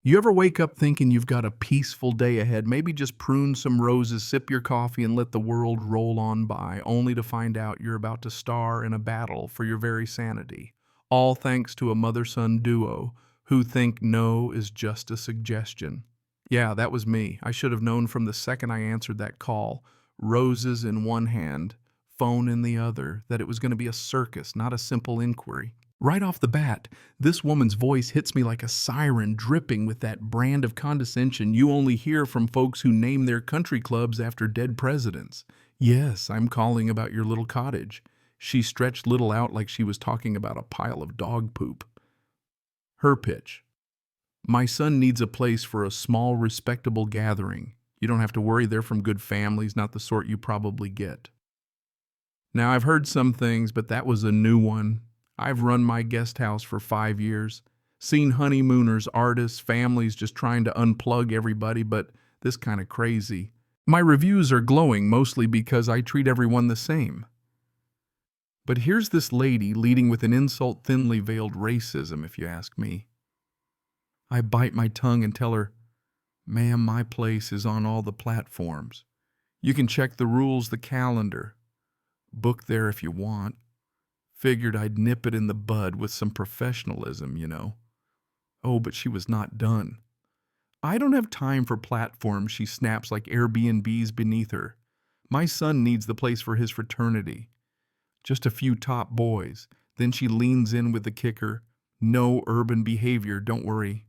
You ever wake up thinking you've got a peaceful day ahead, maybe just prune some roses, sip your coffee, and let the world roll on by, only to find out you're about to star in a battle for your very sanity? All thanks to a mother-son duo who think no is just a suggestion. Yeah, that was me. I should have known from the second I answered that call, roses in one hand, phone in the other, that it was going to be a circus, not a simple inquiry. Right off the bat, this woman's voice hits me like a siren dripping with that brand of condescension you only hear from folks who name their country clubs after dead presidents. Yes, I'm calling about your little cottage. She stretched little out like she was talking about a pile of dog poop. Her pitch. My son needs a place for a small, respectable gathering. You don't have to worry, they're from good families, not the sort you probably get. Now, I've heard some things, but that was a new one. I've run my guest house for 5 years, seen honeymooners, artists, families just trying to unplug everybody, but this kind of crazy. My reviews are glowing mostly because I treat everyone the same. But here's this lady leading with an insult thinly veiled racism, if you ask me. I bite my tongue and tell her, "Ma'am, my place is on all the platforms. You can check the rules, the calendar. Book there if you want." Figured I'd nip it in the bud with some professionalism, you know. Oh, but she was not done. "I don't have time for platforms," she snaps like Airbnbs beneath her. "My son needs the place for his fraternity. Just a few top boys." Then she leans in with the kicker, "No urban behavior, don't worry."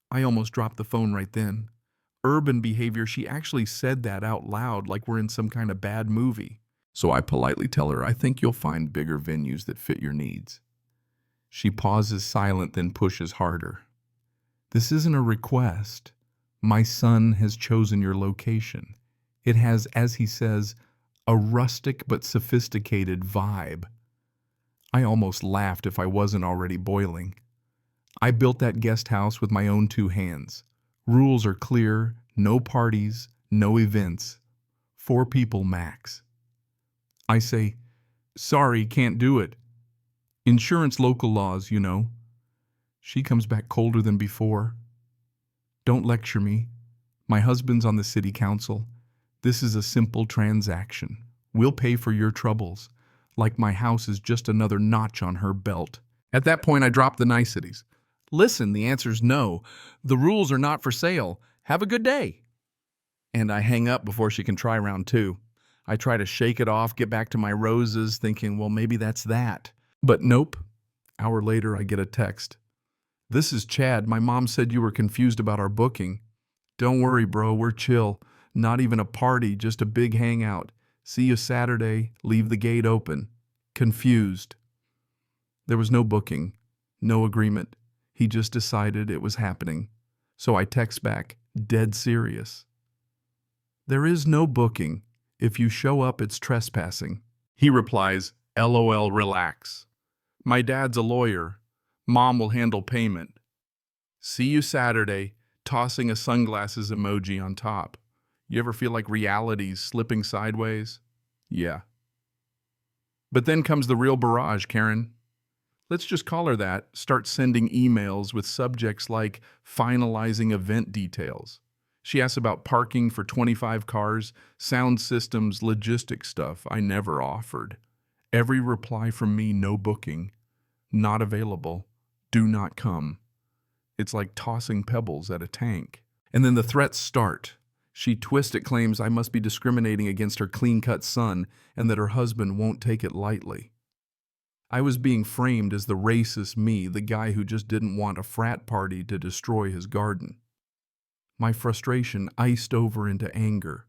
I almost dropped the phone right then. Urban behavior, she actually said that out loud like we're in some kind of bad movie. So I politely tell her, "I think you'll find bigger venues that fit your needs." She pauses silent, then pushes harder. "This isn't a request. My son has chosen your location. It has, as he says, a rustic but sophisticated vibe." I almost laughed if I wasn't already boiling. I built that guest house with my own 2 hands. Rules are clear, no parties, no events. 4 people max. I say, "Sorry, can't do it. Insurance local laws, you know." She comes back colder than before. "Don't lecture me. My husband's on the city council. This is a simple transaction. We'll pay for your troubles." Like my house is just another notch on her belt. At that point, I drop the niceties. "Listen, the answer's no. The rules are not for sale. Have a good day." And I hang up before she can try round 2. I try to shake it off, get back to my roses, thinking, well, maybe that's that. But nope. Hour later, I get a text. "This is Chad. My mom said you were confused about our booking. Don't worry, bro. We're chill. Not even a party, just a big hangout. See you Saturday. Leave the gate open." Confused. There was no booking, no agreement. He just decided it was happening. So I text back, dead serious. "There is no booking. If you show up, it's trespassing." He replies, "LOL, relax. My dad's a lawyer. Mom will handle payment. See you Saturday," tossing a sunglasses emoji on top. You ever feel like reality's slipping sideways? Yeah. But then comes the real barrage, Karen. Let's just call her that. Start sending emails with subjects like finalizing event details. She asks about parking for 25 cars, sound systems, logistic stuff I never offered. Every reply from me, no booking, not available, do not come. It's like tossing pebbles at a tank. And then the threats start. She twisted claims I must be discriminating against her clean-cut son and that her husband won't take it lightly. I was being framed as the racist me, the guy who just didn't want a frat party to destroy his garden. My frustration iced over into anger.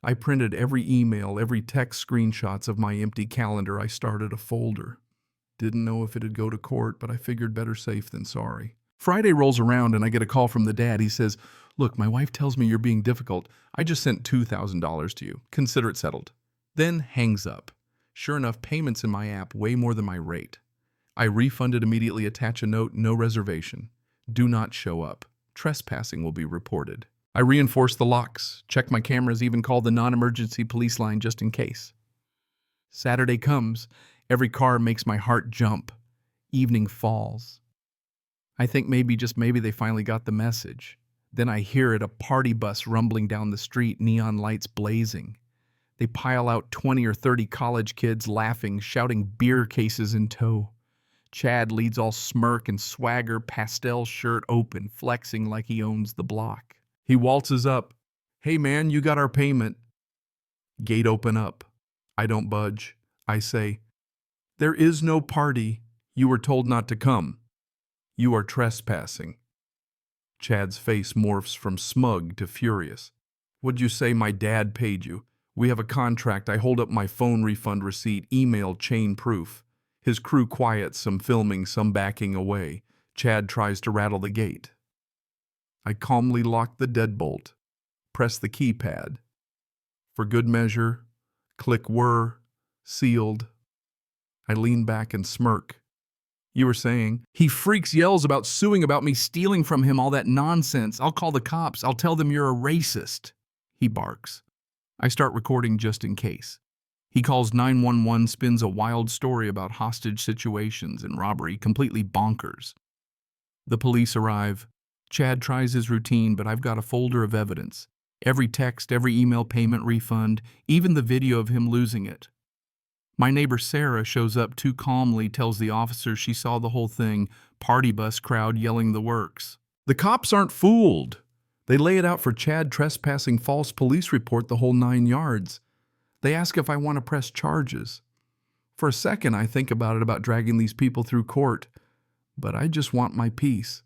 I printed every email, every text screenshots of my empty calendar. I started a folder. Didn't know if it'd go to court, but I figured better safe than sorry. Friday rolls around and I get a call from the dad. He says, "Look, my wife tells me you're being difficult. I just sent $2,000 to you. Consider it settled." Then hangs up. Sure enough, payments in my app way more than my rate. I refunded immediately, attach a note, no reservation. Do not show up. Trespassing will be reported. I reinforce the locks, check my cameras, even call the non-emergency police line just in case. Saturday comes. Every car makes my heart jump. Evening falls. I think maybe, just maybe, they finally got the message. Then I hear it, a party bus rumbling down the street, neon lights blazing. They pile out 20 or 30 college kids laughing, shouting, beer cases in tow. Chad leads, all smirk and swagger, pastel shirt open, flexing like he owns the block. He waltzes up. "Hey man, you got our payment." Gate open up. I don't budge. I say, "There is no party. You were told not to come. You are trespassing." Chad's face morphs from smug to furious. "What'd you say my dad paid you? We have a contract." I hold up my phone refund receipt, email chain proof. His crew quiets, some filming, some backing away. Chad tries to rattle the gate. I calmly lock the deadbolt, press the keypad. For good measure, click "Were sealed." I lean back and smirk. "You were saying?" He freaks, yells about suing, about me stealing from him, all that nonsense. "I'll call the cops. I'll tell them you're a racist," he barks. I start recording just in case. He calls 911, spins a wild story about hostage situations and robbery, completely bonkers. The police arrive. Chad tries his routine, but I've got a folder of evidence. Every text, every email, payment, refund, even the video of him losing it. My neighbor Sarah shows up too calmly, tells the officers she saw the whole thing, party bus crowd yelling the works. The cops aren't fooled. They lay it out for Chad, trespassing, false police report, the whole 9 yards. They ask if I want to press charges. For a second, I think about dragging these people through court, but I just want my peace.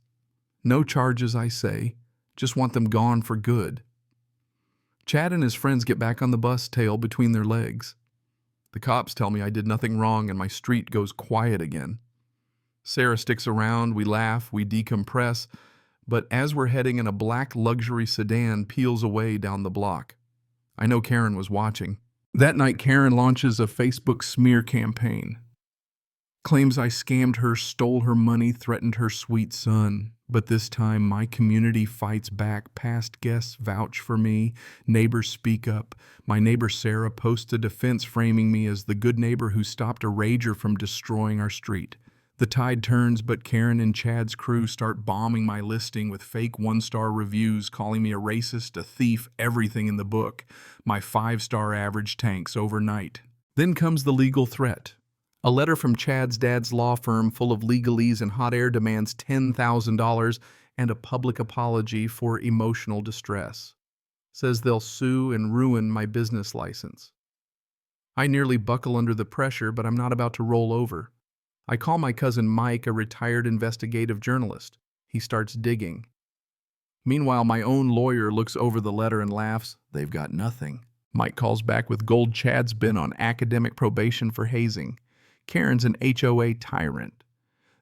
No charges, I say. Just want them gone for good. Chad and his friends get back on the bus, tail between their legs. The cops tell me I did nothing wrong and my street goes quiet again. Sarah sticks around, we laugh, we decompress, but as we're heading in, a black luxury sedan peels away down the block. I know Karen was watching. That night, Karen launches a Facebook smear campaign. Claims I scammed her, stole her money, threatened her sweet son. But this time, my community fights back. Past guests vouch for me. Neighbors speak up. My neighbor Sarah posts a defense framing me as the good neighbor who stopped a rager from destroying our street. The tide turns, but Karen and Chad's crew start bombing my listing with fake 1-star reviews, calling me a racist, a thief, everything in the book. My 5-star average tanks overnight. Then comes the legal threat. A letter from Chad's dad's law firm full of legalese and hot air demands $10,000 and a public apology for emotional distress. Says they'll sue and ruin my business license. I nearly buckle under the pressure, but I'm not about to roll over. I call my cousin Mike, a retired investigative journalist. He starts digging. Meanwhile, my own lawyer looks over the letter and laughs. They've got nothing. Mike calls back with gold. Chad's been on academic probation for hazing. Karen's an HOA tyrant.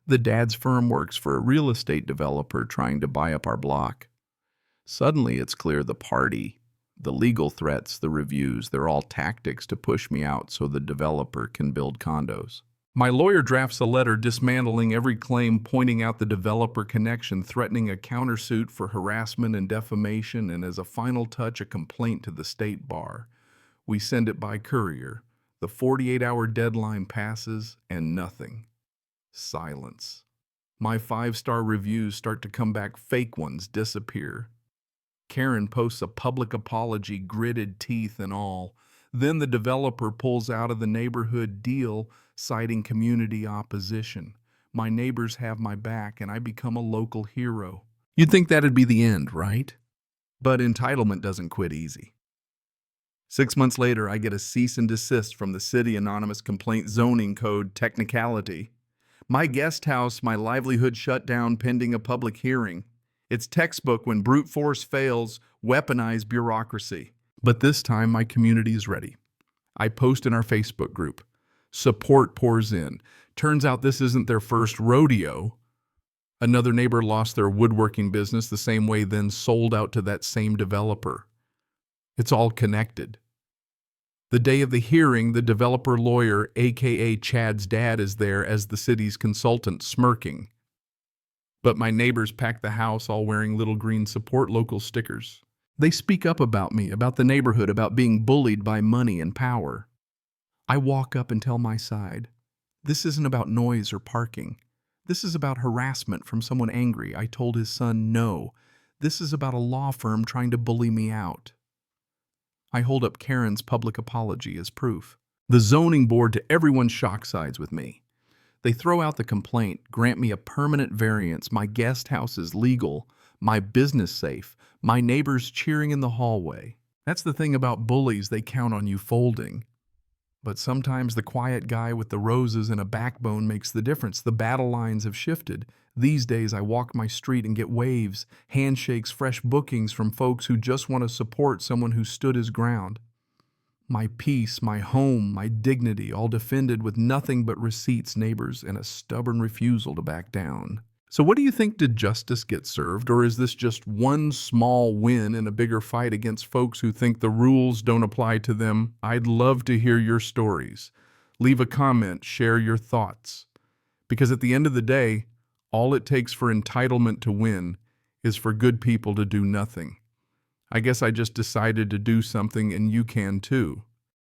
The dad's firm works for a real estate developer trying to buy up our block. Suddenly, it's clear the party, the legal threats, the reviews, they're all tactics to push me out so the developer can build condos. My lawyer drafts a letter dismantling every claim, pointing out the developer connection, threatening a countersuit for harassment and defamation, and as a final touch, a complaint to the state bar. We send it by courier. The 48-hour deadline passes, and nothing. Silence. My 5-star reviews start to come back, fake ones disappear. Karen posts a public apology, gritted teeth and all. Then the developer pulls out of the neighborhood deal, citing community opposition. My neighbors have my back, and I become a local hero. You'd think that'd be the end, right? But entitlement doesn't quit easy. 6 months later, I get a cease and desist from the city anonymous complaint zoning code technicality. My guest house, my livelihood shut down pending a public hearing. It's textbook when brute force fails, weaponize bureaucracy. But this time, my community is ready. I post in our Facebook group. Support pours in. Turns out this isn't their first rodeo. Another neighbor lost their woodworking business the same way, then sold out to that same developer. It's all connected. The day of the hearing, the developer lawyer, aka Chad's dad, is there as the city's consultant, smirking. But my neighbors pack the house, all wearing little green support local stickers. They speak up about me, about the neighborhood, about being bullied by money and power. I walk up and tell my side. This isn't about noise or parking. This is about harassment from someone angry. I told his son no. This is about a law firm trying to bully me out. I hold up Karen's public apology as proof. The zoning board, to everyone's shock, sides with me. They throw out the complaint, grant me a permanent variance, my guest house is legal, my business safe, my neighbors cheering in the hallway. That's the thing about bullies, they count on you folding. But sometimes the quiet guy with the roses and a backbone makes the difference. The battle lines have shifted. These days I walk my street and get waves, handshakes, fresh bookings from folks who just want to support someone who stood his ground. My peace, my home, my dignity, all defended with nothing but receipts, neighbors, and a stubborn refusal to back down. So what do you think? Did justice get served, or is this just one small win in a bigger fight against folks who think the rules don't apply to them? I'd love to hear your stories. Leave a comment, share your thoughts. Because at the end of the day, all it takes for entitlement to win is for good people to do nothing. I guess I just decided to do something, and you can too.